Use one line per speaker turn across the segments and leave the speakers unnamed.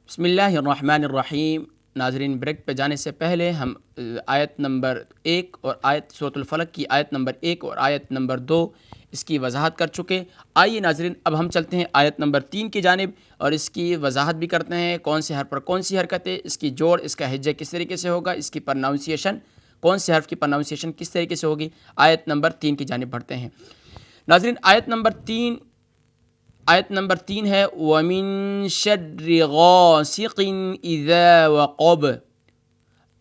بسم اللہ الرحمن الرحیم۔ ناظرین، بریک پہ جانے سے پہلے ہم آیت نمبر 1 اور سورۃ الفلق کی آیت نمبر 1 اور آیت نمبر 2 اس کی وضاحت کر چکے۔ آئیے ناظرین، اب ہم چلتے ہیں آیت نمبر 3 کی جانب اور اس کی وضاحت بھی کرتے ہیں، کون سے حرف پر کون سی حرکت ہے، اس کی جوڑ، اس کا ہجہ کس طریقے سے ہوگا، اس کی پرناؤنسیشن، کون سے حرف کی پرناؤنسیشن کس طریقے سے ہوگی۔ آیت نمبر 3 کی جانب بڑھتے ہیں۔ ناظرین، آیت نمبر 3 ہے وَمِن شَرِّ غَاسِقٍ إِذَا وَقَبَ۔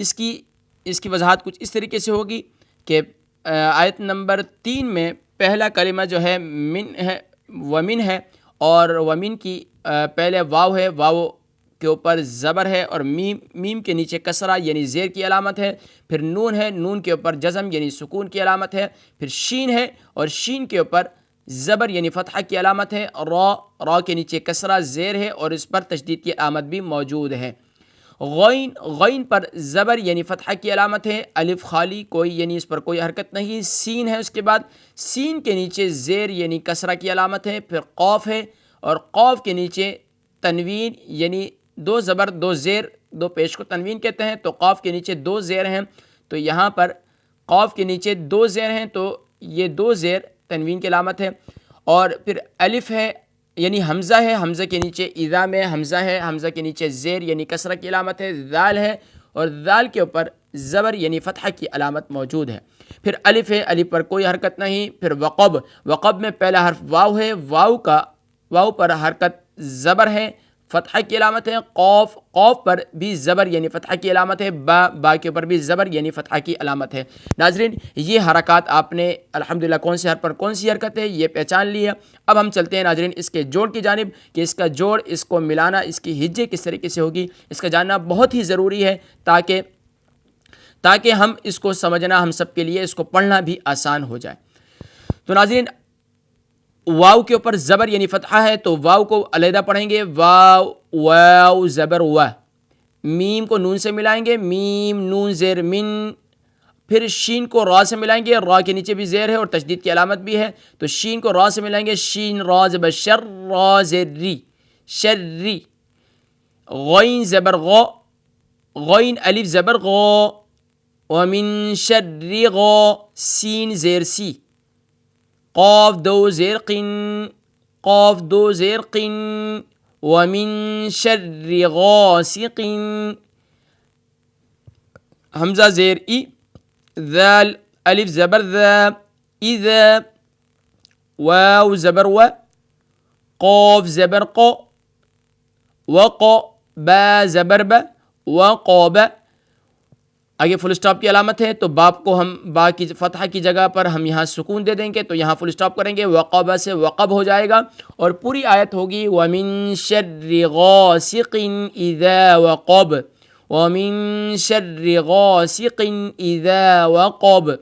اس کی وضاحت کچھ اس طریقے سے ہوگی کہ آیت نمبر 3 میں پہلا کلمہ جو ہے من ہے، ومن ہے، اور ومن کی پہلے واو ہے، واو کے اوپر زبر ہے اور میم کے نیچے کسرہ یعنی زیر کی علامت ہے، پھر نون ہے، نون کے اوپر جزم یعنی سکون کی علامت ہے، پھر شین ہے اور شین کے اوپر زبر یعنی فتحہ کی علامت ہے، را کے نیچے کسرہ زیر ہے اور اس پر تشدید کی علامت بھی موجود ہے۔ غین پر زبر یعنی فتحہ کی علامت ہے، الف خالی کوئی یعنی اس پر کوئی حرکت نہیں، سین ہے، اس کے بعد سین کے نیچے زیر یعنی کسرہ کی علامت ہے، پھر قاف ہے اور قاف کے نیچے تنوین یعنی 2 زبر 2 زیر 2 پیش کو تنوین کہتے ہیں، تو قاف کے نیچے 2 زیر ہیں، تو یہاں پر قاف کے نیچے 2 زیر ہیں تو یہ 2 زیر تنوین کی علامت ہے، اور پھر الف ہے یعنی حمزہ ہے، حمزہ کے نیچے اذا میں حمزہ ہے، حمزہ کے نیچے زیر یعنی کسرہ کی علامت ہے، ذال ہے اور ذال کے اوپر زبر یعنی فتحہ کی علامت موجود ہے، پھر الف ہے، الف پر کوئی حرکت نہیں، پھر وقب میں پہلا حرف واو ہے، واو پر حرکت زبر ہے، فتحہ کی علامت ہے، قاف پر بھی زبر یعنی فتحہ کی علامت ہے، با کے اوپر بھی زبر یعنی فتحہ کی علامت ہے۔ ناظرین، یہ حرکات آپ نے الحمدللہ کون سے حرف پر کون سی حرکت ہے یہ پہچان لی ہے۔ اب ہم چلتے ہیں ناظرین اس کے جوڑ کی جانب کہ اس کا جوڑ، اس کو ملانا، اس کی ہجے کس طریقے سے ہوگی، اس کا جاننا بہت ہی ضروری ہے تاکہ ہم اس کو سمجھنا ہم سب کے لیے، اس کو پڑھنا بھی آسان ہو جائے۔ تو ناظرین، واو کے اوپر زبر یعنی فتحہ ہے تو واو کو علیحدہ پڑھیں گے، واو زبر و، میم کو نون سے ملائیں گے، میم نون زیر من، پھر شین کو را سے ملائیں گے، را کے نیچے بھی زیر ہے اور تشدید کی علامت بھی ہے تو شین کو را سے ملائیں گے، شین را زبر شر، را زیر ری، شری، غین زبر غو، غین الف زبر غو، ومن شر غو، سین زیر سی، قاف 2 زیر قن، قاف 2 زیر قن، ومن شر غاسق، حمزہ زیر ای، ذال الف زبر ذا، اذا، واو زبر و، قاف زبر قو، وقو، با زبر ب، وقوب، آگے فل سٹاپ کی علامت ہے تو باپ کو ہم با کی فتحہ کی جگہ پر ہم یہاں سکون دے دیں گے تو یہاں فل سٹاپ کریں گے، وقب سے وقب ہو جائے گا اور پوری آیت ہوگی وَمِن شَرِّ غَاسِقٍ إِذَا وَقَبَ، وَمِن شَرِّ غَاسِقٍ إِذَا وَقَبَ۔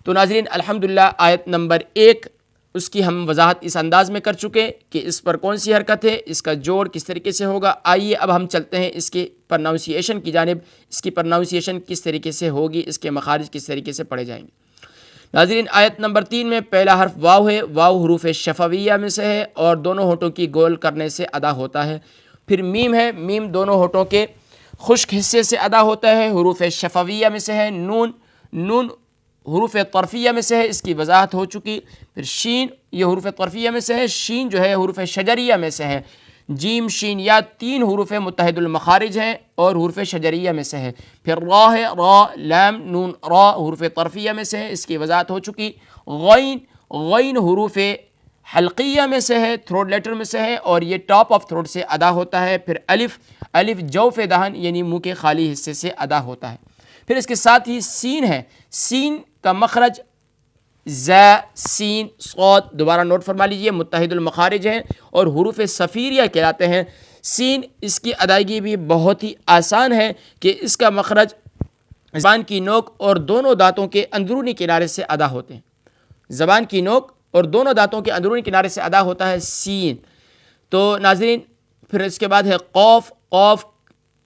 تو ناظرین، الحمدللہ آیت نمبر 1 اس کی ہم وضاحت اس انداز میں کر چکے کہ اس پر کون سی حرکت ہے، اس کا جوڑ کس طریقے سے ہوگا۔ آئیے اب ہم چلتے ہیں اس کی پرناؤنسیشن کی جانب، اس کی پرناؤنسیشن کس طریقے سے ہوگی، اس کے مخارج کس طریقے سے پڑھے جائیں گے۔ ناظرین، آیت نمبر 3 میں پہلا حرف واو ہے، واو حروف شفویہ میں سے ہے اور دونوں ہونٹوں کی گول کرنے سے ادا ہوتا ہے، پھر میم ہے، میم دونوں ہونٹوں کے خشک حصے سے ادا ہوتا ہے، حروف شفویہ میں سے ہے، نون حروف طرفیہ میں سے ہے، اس کی وضاحت ہو چکی، پھر شین یہ حروف طرفیہ میں سے ہے، شین جو ہے حروف شجریہ میں سے ہے، جیم شین یا 3 حروف متحد المخارج ہیں اور حروف شجریہ میں سے ہے، پھر را ہے، را لام نون را حروف طرفیہ میں سے ہے، اس کی وضاحت ہو چکی، غین حروف حلقیہ میں سے ہے، تھروٹ لیٹر میں سے ہے اور یہ ٹاپ آف تھروٹ سے ادا ہوتا ہے، پھر الف جوف دہن یعنی منہ کے خالی حصے سے ادا ہوتا ہے، پھر اس کے ساتھ ہی سین ہے، سین کا مخرج ز، سین، صاد، دوبارہ نوٹ فرما لیجئے متحد المخارج ہیں اور حروف صفیریہ کہلاتے ہیں۔ سین اس کی ادائیگی بھی بہت ہی آسان ہے کہ اس کا مخرج زبان کی نوک اور دونوں دانتوں کے اندرونی کنارے سے ادا ہوتے ہیں، زبان کی نوک اور دونوں دانتوں کے اندرونی کنارے سے ادا ہوتا ہے سین۔ تو ناظرین، پھر اس کے بعد ہے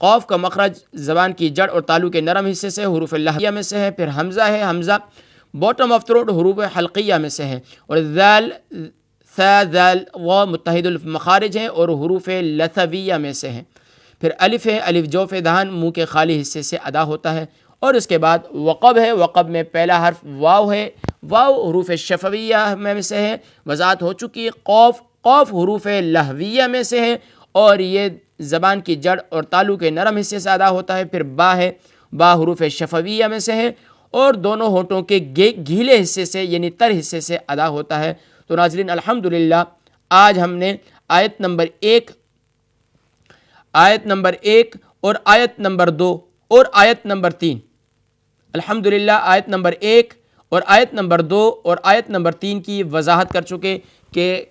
قاف کا مخرج زبان کی جڑ اور تالو کے نرم حصے سے حروف لہجہ میں سے ہے، پھر حمزہ ہے، حمزہ باٹم آف تھروٹ حروف حلقیہ میں سے ہے، اور ذال ثا ذال و متحد المخارج ہیں اور حروف لثویہ میں سے ہیں، پھر الف ہے، الف جوف دہان منہ کے خالی حصے سے ادا ہوتا ہے، اور اس کے بعد وقب ہے، وقب میں پہلا حرف واو ہے، واو حروف شفویہ میں سے ہے، وضاحت ہو چکی ہے۔ قوف، قوف حروف لہویہ میں سے ہے اور یہ زبان کی جڑ اور تالو کے نرم حصے سے ادا ہوتا ہے۔ پھر با ہے، با حروف شفویہ میں سے ہے اور دونوں ہونٹوں کے گھیلے حصے سے یعنی تر حصے سے ادا ہوتا ہے۔ تو ناظرین الحمدللہ آج ہم نے آیت نمبر 1، آیت نمبر 1 اور آیت نمبر 2 اور آیت نمبر 3، الحمدللہ آیت نمبر 1 اور آیت نمبر 2 اور آیت نمبر 3 کی وضاحت کر چکے کہ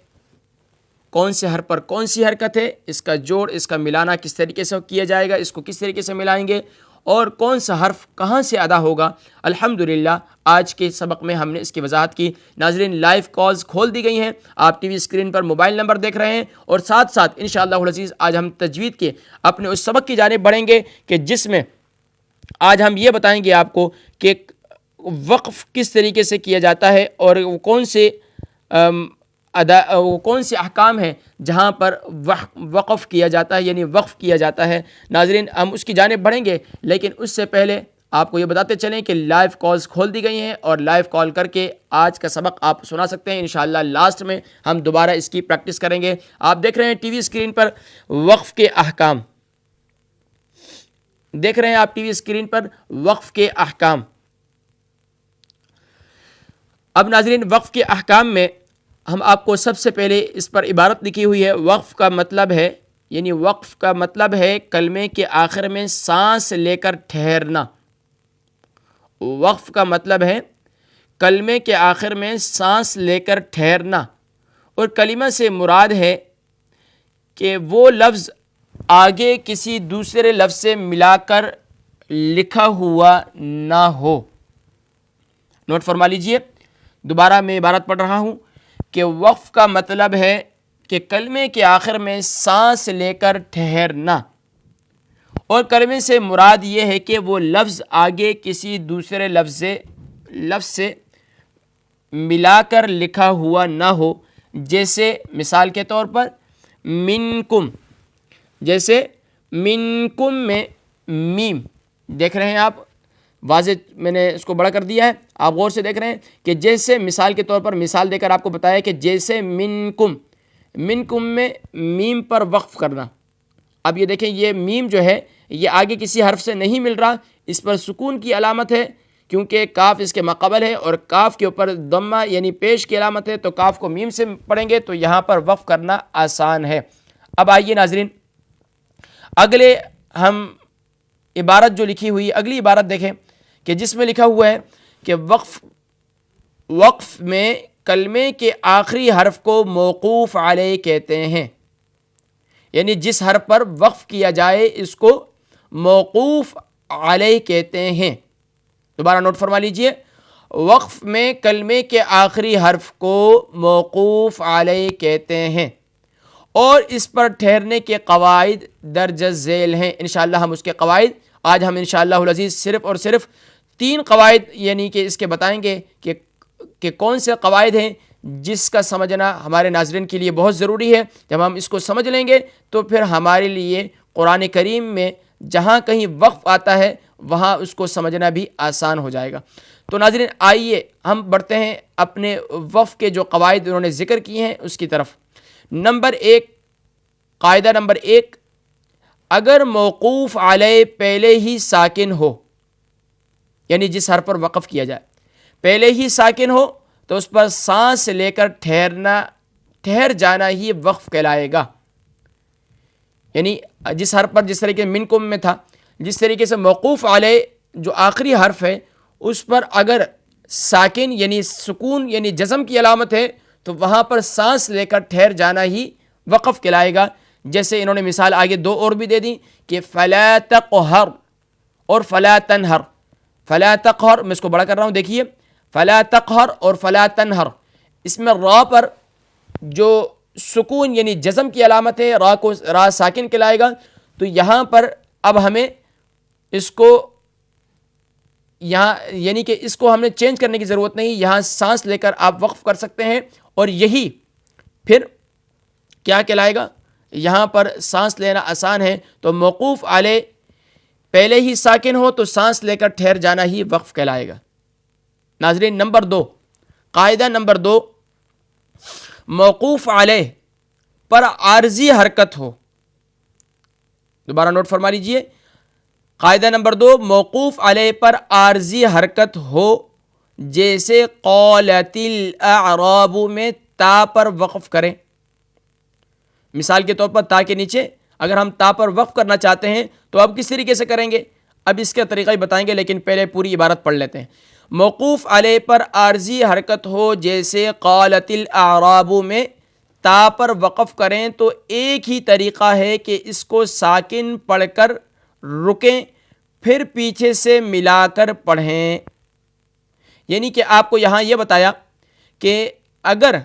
کون سے حرف پر کون سی حرکت ہے، اس کا جوڑ، اس کا ملانا کس طریقے سے کیا جائے گا، اس کو کس طریقے سے ملائیں گے اور کون سا حرف کہاں سے ادا ہوگا۔ الحمدللہ آج کے سبق میں ہم نے اس کی وضاحت کی۔ ناظرین لائیو کالز کھول دی گئی ہیں، آپ ٹی وی اسکرین پر موبائل نمبر دیکھ رہے ہیں، اور ساتھ ساتھ انشاءاللہ العزیز آج ہم تجوید کے اپنے اس سبق کی جانب بڑھیں گے کہ جس میں آج ہم یہ بتائیں گے آپ کو کہ وقف کس طریقے سے کیا جاتا ہے اور وہ کون سے احکام ہیں جہاں پر وقف کیا جاتا ہے یعنی وقف کیا جاتا ہے۔ ناظرین ہم اس کی جانب بڑھیں گے، لیکن اس سے پہلے آپ کو یہ بتاتے چلیں کہ لائیو کالز کھول دی گئی ہیں اور لائیو کال کر کے آج کا سبق آپ سنا سکتے ہیں۔ انشاءاللہ لاسٹ میں ہم دوبارہ اس کی پریکٹس کریں گے۔ آپ دیکھ رہے ہیں ٹی وی اسکرین پر وقف کے احکام، دیکھ رہے ہیں آپ ٹی وی اسکرین پر وقف کے احکام۔ اب ناظرین وقف کے احکام میں ہم آپ کو سب سے پہلے اس پر عبارت لکھی ہوئی ہے۔ وقف کا مطلب ہے، یعنی وقف کا مطلب ہے کلمے کے آخر میں سانس لے کر ٹھہرنا۔ وقف کا مطلب ہے کلمے کے آخر میں سانس لے کر ٹھہرنا، اور کلمہ سے مراد ہے کہ وہ لفظ آگے کسی دوسرے لفظ سے ملا کر لکھا ہوا نہ ہو۔ نوٹ فرما لیجئے، دوبارہ میں عبارت پڑھ رہا ہوں کہ وقف کا مطلب ہے کہ کلمے کے آخر میں سانس لے کر ٹھہرنا، اور کلمے سے مراد یہ ہے کہ وہ لفظ آگے کسی دوسرے لفظ سے ملا کر لکھا ہوا نہ ہو۔ جیسے مثال کے طور پر منکم، جیسے منکم میں میم دیکھ رہے ہیں آپ، واضح میں نے اس کو بڑا کر دیا ہے، آپ غور سے دیکھ رہے ہیں کہ جیسے مثال کے طور پر مثال دے کر آپ کو بتایا کہ جیسے منکم، منکم میں میم پر وقف کرنا۔ اب یہ دیکھیں یہ میم جو ہے یہ آگے کسی حرف سے نہیں مل رہا، اس پر سکون کی علامت ہے کیونکہ کاف اس کے ماقبل ہے اور کاف کے اوپر ضمہ یعنی پیش کی علامت ہے، تو کاف کو میم سے پڑھیں گے تو یہاں پر وقف کرنا آسان ہے۔ اب آئیے ناظرین اگلے ہم عبارت جو لکھی ہوئی اگلی عبارت دیکھیں کہ جس میں لکھا ہوا ہے کہ وقف میں کلمے کے آخری حرف کو موقوف علیہ کہتے ہیں، یعنی جس حرف پر وقف کیا جائے اس کو موقوف علیہ کہتے ہیں۔ دوبارہ نوٹ فرما لیجئے، وقف میں کلمے کے آخری حرف کو موقوف علیہ کہتے ہیں اور اس پر ٹھہرنے کے قواعد درج ذیل ہیں۔ انشاءاللہ ہم اس کے قواعد آج ہم انشاءاللہ العزیز صرف اور صرف 3 قواعد یعنی کہ اس کے بتائیں گے کہ کون سے قواعد ہیں جس کا سمجھنا ہمارے ناظرین کے لیے بہت ضروری ہے۔ جب ہم اس کو سمجھ لیں گے تو پھر ہمارے لیے قرآن کریم میں جہاں کہیں وقف آتا ہے وہاں اس کو سمجھنا بھی آسان ہو جائے گا۔ تو ناظرین آئیے ہم بڑھتے ہیں اپنے وقف کے جو قواعد انہوں نے ذکر کیے ہیں اس کی طرف۔ نمبر 1، قاعدہ نمبر 1، اگر موقوف علیہ پہلے ہی ساکن ہو، یعنی جس حرف پر وقف کیا جائے پہلے ہی ساکن ہو تو اس پر سانس لے کر ٹھہر جانا ہی وقف کہلائے گا۔ یعنی جس حرف پر جس طریقے منکم میں تھا، جس طریقے سے موقوف علیہ جو آخری حرف ہے اس پر اگر ساکن یعنی سکون یعنی جزم کی علامت ہے تو وہاں پر سانس لے کر ٹھہر جانا ہی وقف کہلائے گا۔ جیسے انہوں نے مثال آگے 2 اور بھی دے دی کہ فلا تقہر اور فلا تنہر۔ فلا تقہر میں اس کو بڑا کر رہا ہوں، دیکھیے فلا تقہر اور فلا تنہر، اس میں را پر جو سکون یعنی جزم کی علامت ہے را کو را ساکن کہلائے گا، تو یہاں پر اب ہمیں اس کو یہاں یعنی کہ اس کو ہم نے چینج کرنے کی ضرورت نہیں، یہاں سانس لے کر آپ وقف کر سکتے ہیں اور یہی پھر کیا کہلائے گا، یہاں پر سانس لینا آسان ہے، تو موقوف علیہ پہلے ہی ساکن ہو تو سانس لے کر ٹھہر جانا ہی وقف کہلائے گا۔ ناظرین نمبر 2، قاعدہ نمبر 2، موقوف علیہ پر عارضی حرکت ہو، دوبارہ نوٹ فرما لیجئے، قاعدہ نمبر 2، موقوف علیہ پر عارضی حرکت ہو، جیسے قالت الاعراب میں تا پر وقف کریں۔ مثال کے طور پر تا کے نیچے اگر ہم تا پر وقف کرنا چاہتے ہیں تو اب کس طریقے سے کریں گے، اب اس کا طریقہ ہی بتائیں گے، لیکن پہلے پوری عبارت پڑھ لیتے ہیں۔ موقوف علیہ پر عارضی حرکت ہو، جیسے قالت الاعراب میں تا پر وقف کریں، تو ایک ہی طریقہ ہے کہ اس کو ساکن پڑھ کر رکیں، پھر پیچھے سے ملا کر پڑھیں۔ یعنی کہ آپ کو یہاں یہ بتایا کہ اگر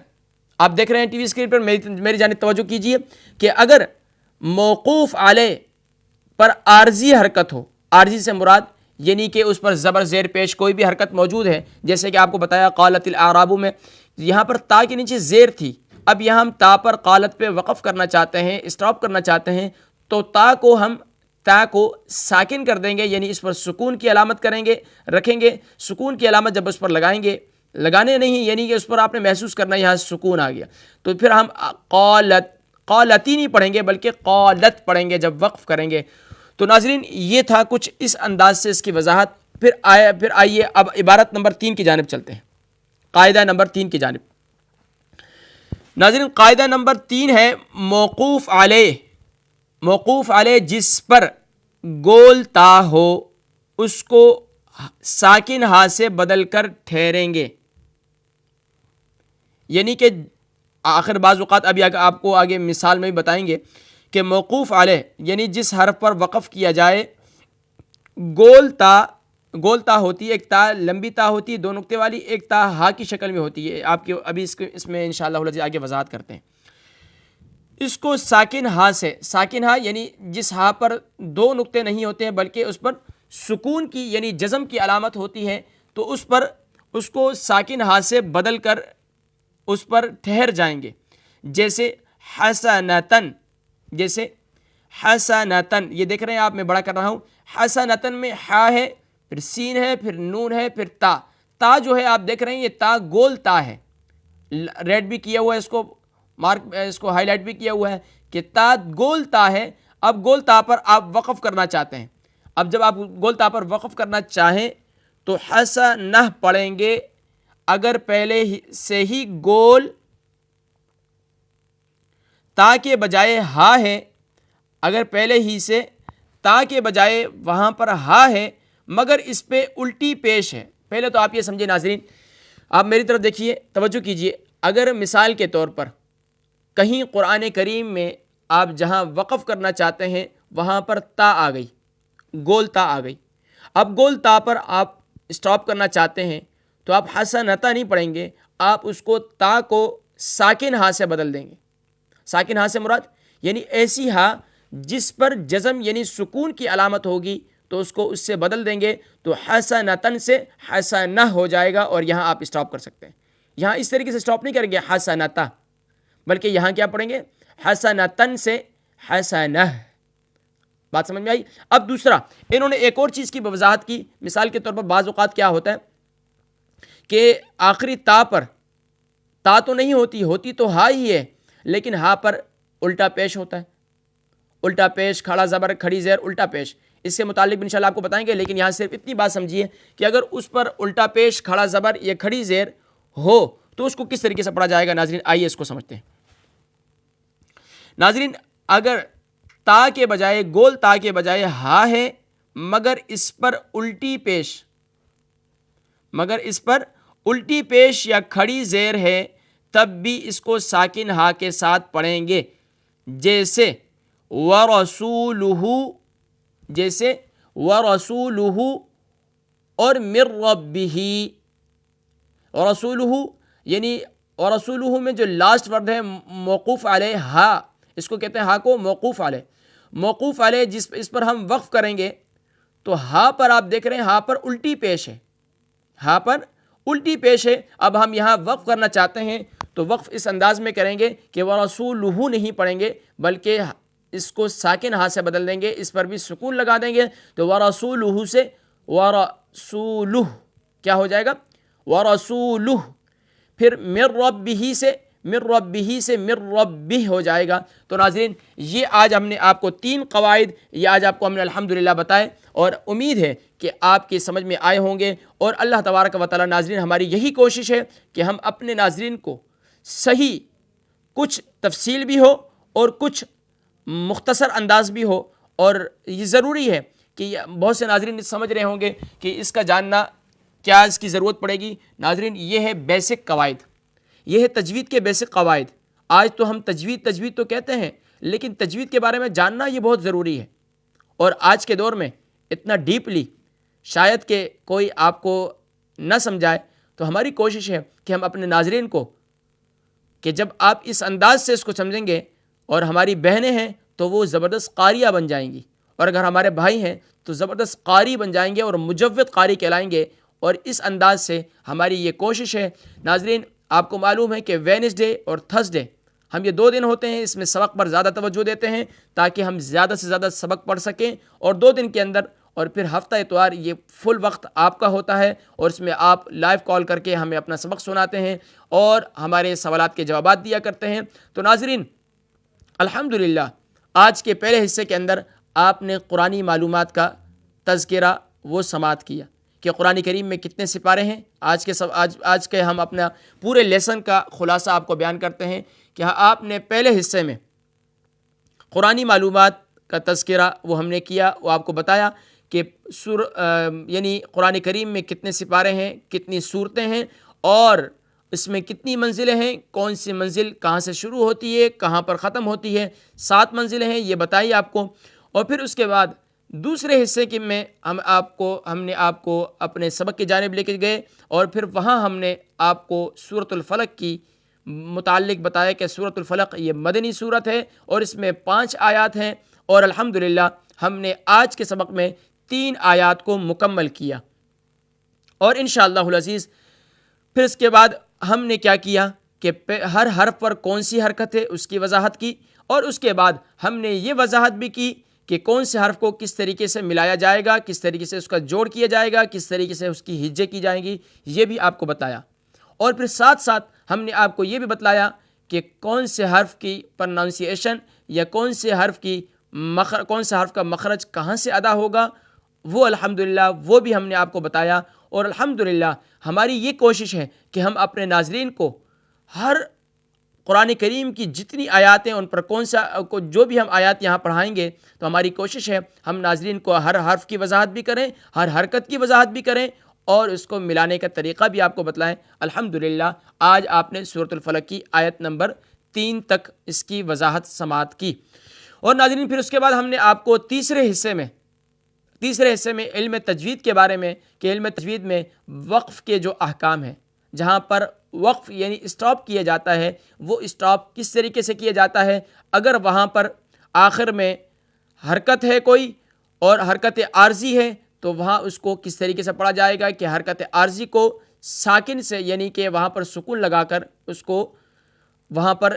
آپ دیکھ رہے ہیں ٹی وی اسکرین پر، میری جانب توجہ کیجئے کہ اگر موقوف علیہ پر عارضی حرکت ہو، عارضی سے مراد یعنی کہ اس پر زبر زیر پیش کوئی بھی حرکت موجود ہے، جیسے کہ آپ کو بتایا قالت الاعراب میں یہاں پر تا کے نیچے زیر تھی، اب یہاں ہم تا پر قالت پہ وقف کرنا چاہتے ہیں، اسٹاپ کرنا چاہتے ہیں، تو تا کو ساکن کر دیں گے، یعنی اس پر سکون کی علامت کریں گے، رکھیں گے، سکون کی علامت جب اس پر لگائیں گے، لگانے نہیں یعنی کہ اس پر آپ نے محسوس کرنا یہاں سکون آ گیا، تو پھر ہم قالتی نہیں پڑھیں گے بلکہ قالت پڑھیں گے جب وقف کریں گے۔ تو ناظرین یہ تھا کچھ اس انداز سے اس کی وضاحت۔ پھر آئیے اب عبارت نمبر 3 کی جانب چلتے ہیں، قاعدہ نمبر 3 کی جانب۔ ناظرین قاعدہ نمبر 3 ہے موقوف علیہ۔ موقوف علیہ جس پر گول تا ہو اس کو ساکن ہا سے بدل کر ٹھہریں گے، یعنی کہ آخر بعض اوقات ابھی آپ کو آگے مثال میں بھی بتائیں گے کہ موقوف علیہ یعنی جس حرف پر وقف کیا جائے، گول تا ہوتی ہے، ایک تا لمبی تا ہوتی ہے 2 نقطے والی، ایک تا ہا کی شکل میں ہوتی ہے، آپ کے ابھی اس میں انشاءاللہ آگے وضاحت کرتے ہیں۔ اس کو ساکن ہا سے، ساکن ہا یعنی جس ہا پر 2 نقطے نہیں ہوتے ہیں بلکہ اس پر سکون کی یعنی جزم کی علامت ہوتی ہے، تو اس کو ساکن ہا سے بدل کر اس پر ٹھہر جائیں گے، جیسے حسنتن، جیسے حسنتن، یہ دیکھ رہے ہیں آپ، میں بڑا کر رہا ہوں، حسنتن میں ہا ہے، پھر سین ہے، پھر نون ہے، پھر تا جو ہے آپ دیکھ رہے ہیں یہ تا گول تا ہے، ریڈ بھی کیا ہوا ہے، اس کو ہائی لائٹ بھی کیا ہوا ہے کہ تا گول تا ہے۔ اب گول تا پر آپ وقف کرنا چاہتے ہیں، اب جب آپ گول تا پر وقف کرنا چاہیں تو حسنہ پڑھیں گے، اگر پہلے سے ہی گول تا کے بجائے ہا ہے، اگر پہلے ہی سے تا کے بجائے وہاں پر ہا ہے مگر اس پہ الٹی پیش ہے۔ پہلے تو آپ یہ سمجھے ناظرین، آپ میری طرف دیکھیے، توجہ کیجئے، اگر مثال کے طور پر کہیں قرآن کریم میں آپ جہاں وقف کرنا چاہتے ہیں وہاں پر تا آ گئی، گول تا آ گئی، اب گول تا پر آپ اسٹاپ کرنا چاہتے ہیں تو آپ حسنتا نہیں پڑھیں گے، آپ اس کو تا کو ساکن ہا سے بدل دیں گے۔ ساکن ہا سے مراد یعنی ایسی ہا جس پر جزم یعنی سکون کی علامت ہوگی، تو اس کو اس سے بدل دیں گے تو حسنتن سے حسنہ ہو جائے گا، اور یہاں آپ اسٹاپ کر سکتے ہیں۔ یہاں اس طریقے سے اسٹاپ نہیں کریں گے حسنتا، بلکہ یہاں کیا پڑھیں گے حسنتن سے حسنہ۔ بات سمجھ میں آئی؟ اب دوسرا انہوں نے ایک اور چیز کی وضاحت کی، مثال کے طور پر بعض اوقات کیا ہوتا ہے کہ آخری تا پر تا تو نہیں ہوتی تو ہا ہی ہے، لیکن ہا پر الٹا پیش ہوتا ہے، الٹا پیش، کھڑا زبر، کھڑی زیر، الٹا پیش، اس سے متعلق بھی انشاءاللہ آپ کو بتائیں گے، لیکن یہاں صرف اتنی بات سمجھیے کہ اگر اس پر الٹا پیش، کھڑا زبر یا کھڑی زیر ہو تو اس کو کس طریقے سے پڑھا جائے گا۔ ناظرین آئیے اس کو سمجھتے ہیں۔ ناظرین اگر تا کے بجائے، گول تا کے بجائے ہا ہے مگر اس پر الٹی پیش یا کھڑی زیر ہے، تب بھی اس کو ساکن ہا کے ساتھ پڑھیں گے، جیسے وَرَسُولُهُ، جیسے وَرَسُولُهُ اور مِن رَبِّهِ۔ رسولہ یعنی وَرَسُولُهُ میں جو لاسٹ ورڈ ہے موقوف علیہ ہا، اس کو کہتے ہیں ہا کو موقوف علیہ۔ موقوف علیہ اس پر ہم وقف کریں گے تو ہا پر آپ دیکھ رہے ہیں ہا پر الٹی پیش ہے، ہا پر الٹی پیش ہے، اب ہم یہاں وقف کرنا چاہتے ہیں تو وقف اس انداز میں کریں گے کہ ورسولہ نہیں پڑھیں گے بلکہ اس کو ساکن ہا سے بدل دیں گے، اس پر بھی سکون لگا دیں گے، تو ورسولہ سے ورسولہ کیا ہو جائے گا؟ ورسولہ. پھر من ربہ سے من ربہ ہو جائے گا. تو ناظرین یہ آج ہم نے آپ کو 3 قواعد یہ آج آپ کو ہم نے الحمدللہ بتائے، اور امید ہے کہ آپ کی سمجھ میں آئے ہوں گے. اور اللہ تبارک و تعالی ناظرین ہماری یہی کوشش ہے کہ ہم اپنے ناظرین کو صحیح کچھ تفصیل بھی ہو اور کچھ مختصر انداز بھی ہو. اور یہ ضروری ہے کہ بہت سے ناظرین سمجھ رہے ہوں گے کہ اس کا جاننا کیا اس کی ضرورت پڑے گی. ناظرین یہ ہے بیسک قواعد، یہ ہے تجوید کے بیسک قواعد. آج تو ہم تجوید تو کہتے ہیں، لیکن تجوید کے بارے میں جاننا یہ بہت ضروری ہے. اور آج کے دور میں اتنا ڈیپلی شاید کہ کوئی آپ کو نہ سمجھائے، تو ہماری کوشش ہے کہ ہم اپنے ناظرین کو کہ جب آپ اس انداز سے اس کو سمجھیں گے، اور ہماری بہنیں ہیں تو وہ زبردست قاریہ بن جائیں گی، اور اگر ہمارے بھائی ہیں تو زبردست قاری بن جائیں گے اور مجود قاری کہلائیں گے. اور اس انداز سے ہماری یہ کوشش ہے. ناظرین آپ کو معلوم ہے کہ وینسڈے اور تھرسڈے ہم یہ 2 دن ہوتے ہیں، اس میں سبق پر زیادہ توجہ دیتے ہیں تاکہ ہم زیادہ سے زیادہ سبق پڑھ سکیں. اور 2 دن کے اندر، اور پھر ہفتہ اتوار یہ فل وقت آپ کا ہوتا ہے، اور اس میں آپ لائیو کال کر کے ہمیں اپنا سبق سناتے ہیں اور ہمارے سوالات کے جوابات دیا کرتے ہیں. تو ناظرین الحمدللہ آج کے پہلے حصے کے اندر آپ نے قرآنی معلومات کا تذکرہ وہ سماعت کیا کہ قرآن کریم میں کتنے سپارے ہیں. آج کے ہم اپنا پورے لیسن کا خلاصہ آپ کو بیان کرتے ہیں کہ آپ نے پہلے حصے میں قرآنی معلومات کا تذکرہ وہ ہم نے کیا، وہ آپ کو بتایا کہ یعنی قرآن کریم میں کتنے سپارے ہیں، کتنی صورتیں ہیں، اور اس میں کتنی منزلیں ہیں، کون سی منزل کہاں سے شروع ہوتی ہے، کہاں پر ختم ہوتی ہے. 7 منزلیں ہیں یہ بتائی آپ کو. اور پھر اس کے بعد دوسرے حصے کے میں ہم نے آپ کو اپنے سبق کی جانب لے کے گئے، اور پھر وہاں ہم نے آپ کو سورۃ الفلق کی متعلق بتایا کہ سورۃ الفلق یہ مدنی سورت ہے اور اس میں 5 آیات ہیں. اور الحمدللہ ہم نے آج کے سبق میں 3 آیات کو مکمل کیا. اور انشاءاللہ العزیز پھر اس کے بعد ہم نے کیا کیا کہ ہر حرف پر کون سی حرکت ہے اس کی وضاحت کی، اور اس کے بعد ہم نے یہ وضاحت بھی کی کہ کون سے حرف کو کس طریقے سے ملایا جائے گا، کس طریقے سے اس کا جوڑ کیا جائے گا، کس طریقے سے اس کی ہجے کی جائیں گی، یہ بھی آپ کو بتایا. اور پھر ساتھ ساتھ ہم نے آپ کو یہ بھی بتلایا کہ کون سے حرف کی پروننسیشن یا کون سے حرف کا مخرج کہاں سے ادا ہوگا، وہ الحمدللہ وہ بھی ہم نے آپ کو بتایا. اور الحمدللہ ہماری یہ کوشش ہے کہ ہم اپنے ناظرین کو ہر قرآن کریم کی جتنی آیات ہیں ان پر جو بھی ہم آیات یہاں پڑھائیں گے، تو ہماری کوشش ہے ہم ناظرین کو ہر حرف کی وضاحت بھی کریں، ہر حرکت کی وضاحت بھی کریں، اور اس کو ملانے کا طریقہ بھی آپ کو بتلائیں. الحمدللہ آج آپ نے سورۃ الفلق کی آیت نمبر 3 تک اس کی وضاحت سماعت کی. اور ناظرین پھر اس کے بعد ہم نے آپ کو تیسرے حصے میں علم تجوید کے بارے میں کہ علم تجوید میں وقف کے جو احکام ہیں، جہاں پر وقف یعنی اسٹاپ کیا جاتا ہے، وہ اسٹاپ کس طریقے سے کیا جاتا ہے. اگر وہاں پر آخر میں حرکت ہے کوئی اور حرکت عارضی ہے تو وہاں اس کو کس طریقے سے پڑھا جائے گا کہ حرکت عارضی کو ساکن سے یعنی کہ وہاں پر سکون لگا کر اس کو وہاں پر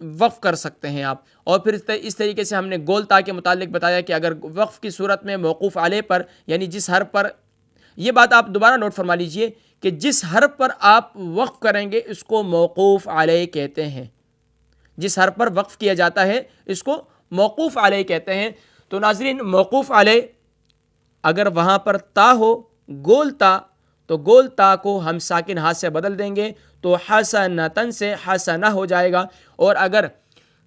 وقف کر سکتے ہیں آپ. اور پھر اس طریقے سے ہم نے گول تا کے متعلق بتایا کہ اگر وقف کی صورت میں موقوف علیہ پر یعنی جس حرف پر، یہ بات آپ دوبارہ نوٹ فرما لیجئے کہ جس حرف پر آپ وقف کریں گے اس کو موقوف علیہ کہتے ہیں. جس حرف پر وقف کیا جاتا ہے اس کو موقوف علیہ کہتے ہیں. تو ناظرین موقوف علیہ اگر وہاں پر تا ہو گول تا، تو گول تا کو ہم ساکن ہاتھ سے بدل دیں گے تو حسنتن سے حسنہ ہو جائے گا. اور اگر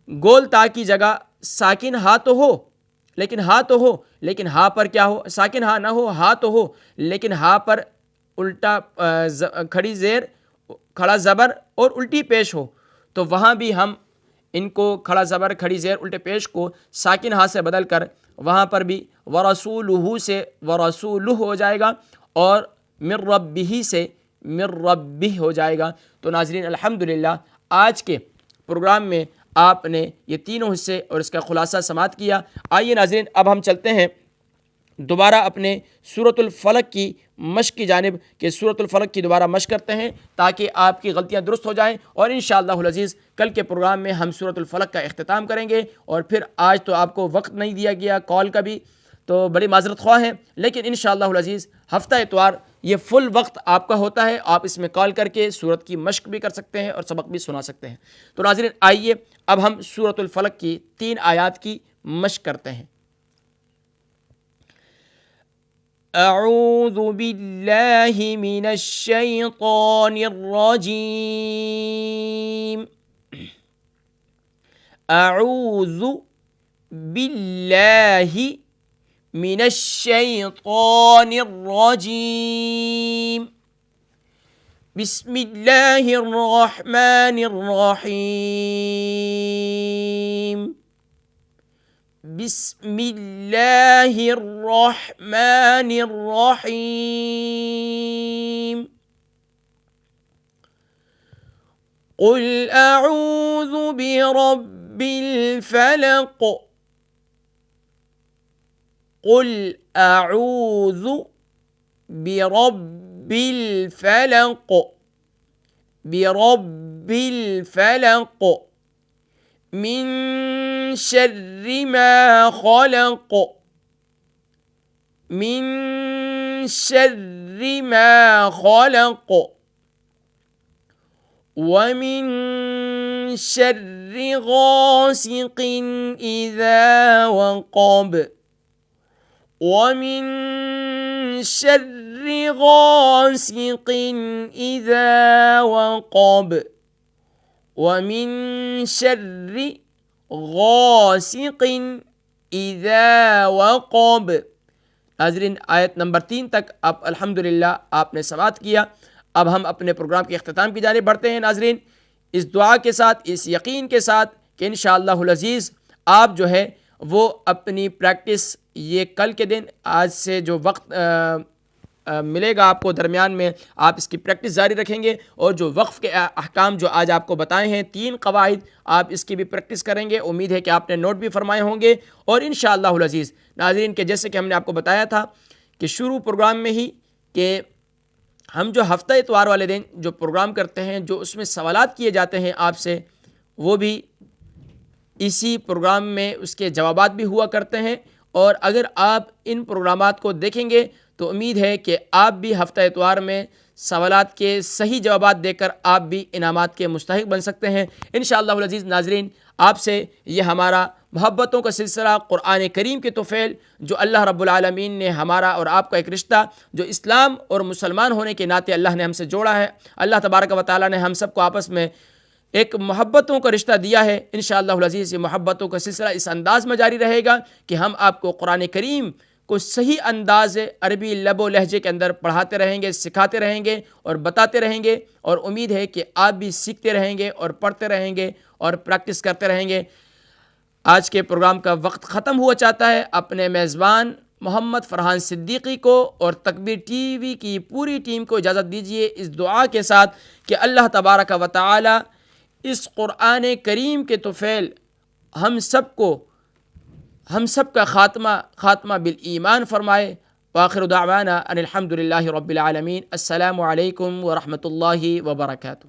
گول تا کی جگہ ساکن ہا تو ہو لیکن ہا پر کیا ہو، ساکن ہا نہ ہو، ہا تو ہو لیکن ہا پر الٹا کھڑی زیر کھڑا زبر اور الٹی پیش ہو، تو وہاں بھی ہم ان کو کھڑا زبر کھڑی زیر الٹے پیش کو ساکن ہا سے بدل کر وہاں پر بھی ورسولہ سے ورسولہ ہو جائے گا، اور من ربہ سے من ربہ ہو جائے گا. تو ناظرین الحمدللہ آج کے پروگرام میں آپ نے یہ تینوں حصے اور اس کا خلاصہ سماعت کیا. آئیے ناظرین اب ہم چلتے ہیں دوبارہ اپنے سورۃ الفلق کی مشق کی جانب کہ سورۃ الفلق کی دوبارہ مشق کرتے ہیں تاکہ آپ کی غلطیاں درست ہو جائیں، اور انشاءاللہ العزیز کل کے پروگرام میں ہم سورۃ الفلق کا اختتام کریں گے۔ اور پھر آج تو آپ کو وقت نہیں دیا گیا کال کا بھی، تو بڑی معذرت خواہ ہیں، لیکن انشاءاللہ العزیز ہفتہ اتوار یہ فل وقت آپ کا ہوتا ہے، آپ اس میں کال کر کے سورت کی مشق بھی کر سکتے ہیں اور سبق بھی سنا سکتے ہیں۔ تو ناظرین آئیے اب ہم سورۃ الفلق کی 3 آیات کی مشق کرتے ہیں۔ اعوذ باللہ من الشیطان الرجیم، اعوذ باللہ من الشیطان الرجیم، بسم اللہ الرحمن الرحیم، بسم اللہ الرحمن الرحیم، قل اعوذ برب الفلق، قل اعوذ برب الفلق، برب الفلق، من شر ما خلق، من شر ما خلق، ومن شر غاسق إذا وقب، ومن شر غاسق إذا وقب، ومن شر غاسق اذا وقب۔ ناظرین آیت نمبر 3 تک اب الحمدللہ آپ نے سماعت کیا۔ اب ہم اپنے پروگرام کے اختتام کی جانب بڑھتے ہیں ناظرین، اس دعا کے ساتھ، اس یقین کے ساتھ کہ انشاءاللہ العزیز آپ جو ہے وہ اپنی پریکٹس یہ کل کے دن آج سے جو وقت ملے گا آپ کو درمیان میں، آپ اس کی پریکٹس جاری رکھیں گے، اور جو وقف کے احکام جو آج آپ کو بتائے ہیں 3 قواعد، آپ اس کی بھی پریکٹس کریں گے۔ امید ہے کہ آپ نے نوٹ بھی فرمائے ہوں گے، اور انشاءاللہ العزیز ناظرین کہ جیسے کہ ہم نے آپ کو بتایا تھا کہ شروع پروگرام میں ہی کہ ہم جو ہفتہ اتوار والے دن جو پروگرام کرتے ہیں، جو اس میں سوالات کیے جاتے ہیں آپ سے، وہ بھی اسی پروگرام میں اس کے جوابات بھی ہوا کرتے ہیں، اور اگر آپ ان پروگرامات کو دیکھیں گے تو امید ہے کہ آپ بھی ہفتہ اتوار میں سوالات کے صحیح جوابات دے کر آپ بھی انعامات کے مستحق بن سکتے ہیں انشاءاللہ العزیز۔ ناظرین آپ سے یہ ہمارا محبتوں کا سلسلہ قرآن کریم کے طفیل جو اللہ رب العالمین نے ہمارا اور آپ کا ایک رشتہ جو اسلام اور مسلمان ہونے کے ناطے اللہ نے ہم سے جوڑا ہے، اللہ تبارک و تعالیٰ نے ہم سب کو آپس میں ایک محبتوں کا رشتہ دیا ہے۔ انشاءاللہ العزیز یہ محبتوں کا سلسلہ اس انداز میں جاری رہے گا کہ ہم آپ کو قرآن کریم کو صحیح انداز عربی لب و لہجے کے اندر پڑھاتے رہیں گے، سکھاتے رہیں گے اور بتاتے رہیں گے، اور امید ہے کہ آپ بھی سیکھتے رہیں گے اور پڑھتے رہیں گے اور پریکٹس کرتے رہیں گے۔ آج کے پروگرام کا وقت ختم ہوا چاہتا ہے۔ اپنے میزبان محمد فرحان صدیقی کو اور تکبیر ٹی وی کی پوری ٹیم کو اجازت دیجیے اس دعا کے ساتھ کہ اللہ تبارک و تعالی اس قرآن کریم کے طفیل ہم سب کا خاتمہ بالایمان فرمائے۔ وآخر دعوانا ان الحمد للہ رب العالمین۔ السلام علیکم ورحمۃ اللہ وبرکاتہ۔